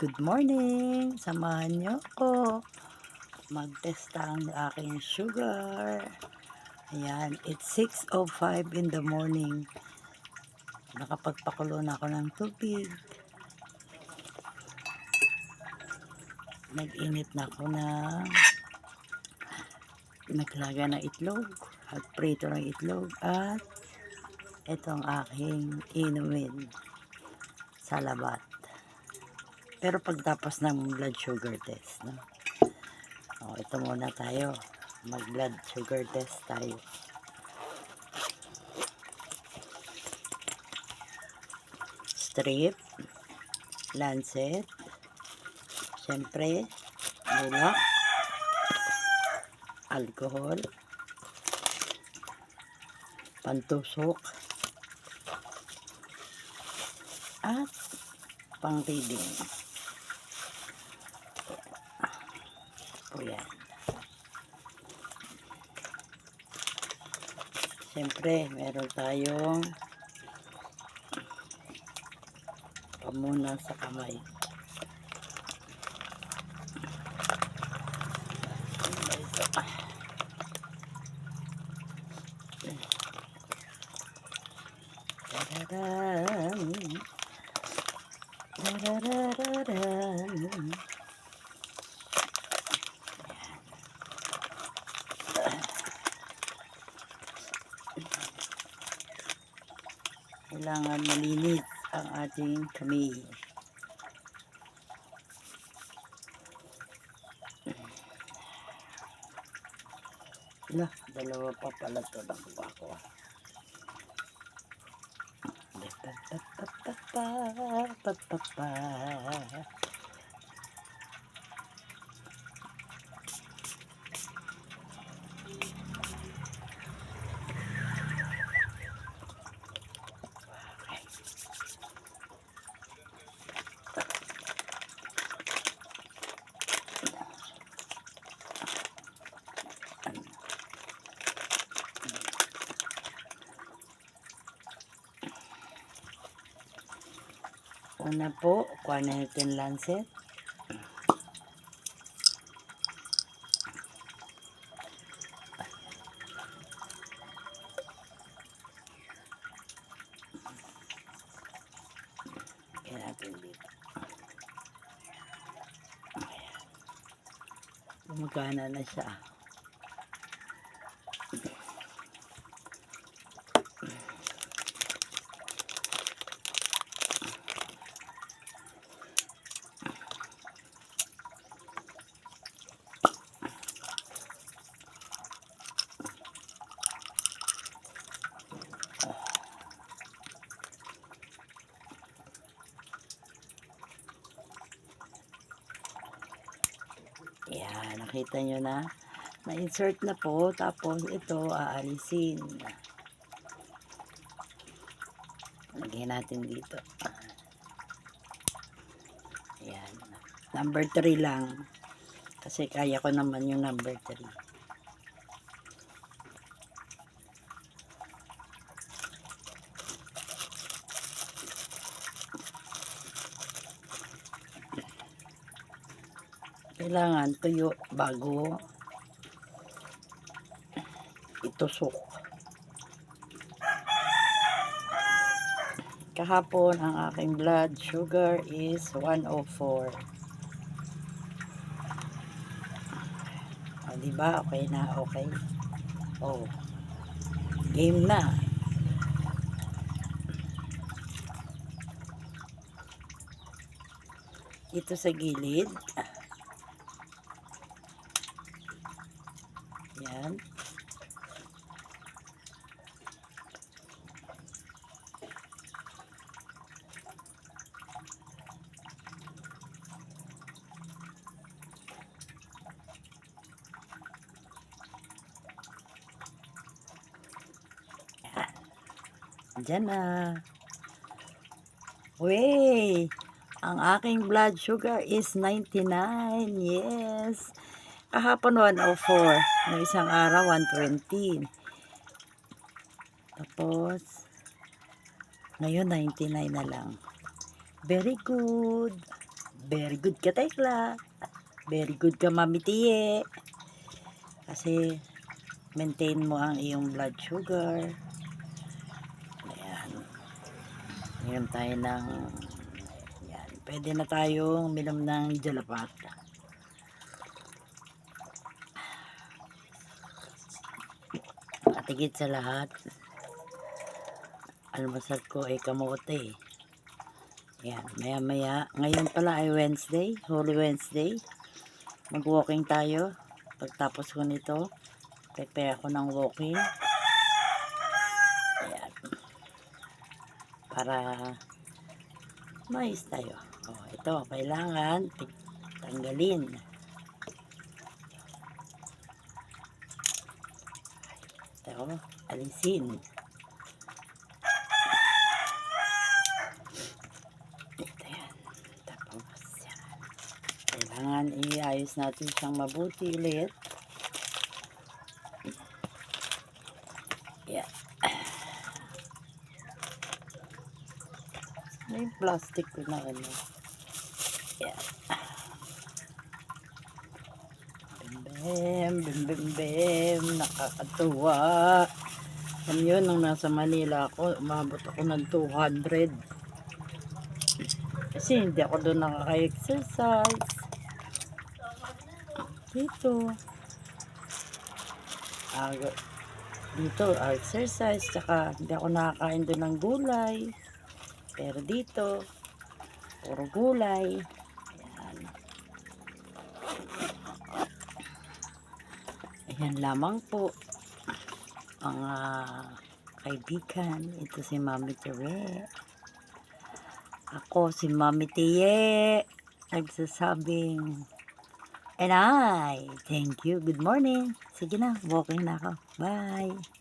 Good morning! Samahan niyo ako magtesta ang aking sugar. Ayan, it's 6:05 in the morning. Nakapagpakulo na ako ng tubig. Nag-init na ako ng naglaga ng itlog at prito ng itlog at itong aking inumin sa labat. Pero pagtapos ng blood sugar test, no? Ito muna tayo. Mag blood sugar test tayo. Strip, lancet, syempre, bulak, alcohol, pantusok, at pang-reading. O yan. Siyempre, meron tayong pamuna sa kamay. Ito. Tararan. Tarararan. Kailangan malinis ang ating kamay. Dalawa pa pala ito. Nakuha ko. Una po, kuha na natin lancet. Kaya natin dito. Gumagana na siya. Yan, nakita nyo na. Na-insert na po. Tapos ito, aalisin. Lagyan natin dito. Yan. Number 3 lang. Kasi kaya ko naman yung number 3. Kailangan tuyo bago itusok. Kahapon ang aking blood sugar is 104. Diba? Okay na, okay. Game na. Dito sa gilid. Yan. Diyan na. Wey! Ang aking blood sugar is 99. Yes. Kahapon 104. Noong isang araw 120. Tapos ngayon 99 na lang. Very good. Very good ka, Tekla. Very good ka, Mami Tiye. Kasi maintain mo ang iyong blood sugar. Ayan. Inom tayo ng yan. Pwede na tayong minom ng jalapat. At higit sa lahat, almusal ko ay kamote. Ayan, maya maya. Ngayon pala ay Wednesday, Holy Wednesday. Mag-walking tayo. Pagtapos ko nito, prepare ako ng walking. Ayan. Para mais tayo. Oh, ito, kailangan tanggalin. Ito, alisin. Ito yan. Tapos yan. Kailangan iayos natin siyang mabuti ulit. Yan. May plastic ko na ano. Yan. Bim, bim, bim, bim. Nakakatuwa. Alam yun, nung nasa Manila ako, umabot ako ng 200. Kasi hindi ako doon nakaka-exercise. Dito. Dito, exercise. Tsaka hindi ako nakakain doon ng gulay. Pero dito, puro gulay. Ayan. Ayan lamang po ang kaibigan. Ito si Mami Tere. Ako si Mami Tiye. Nagsasabing, and I thank you. Good morning. Sige na, walking na ako. Bye.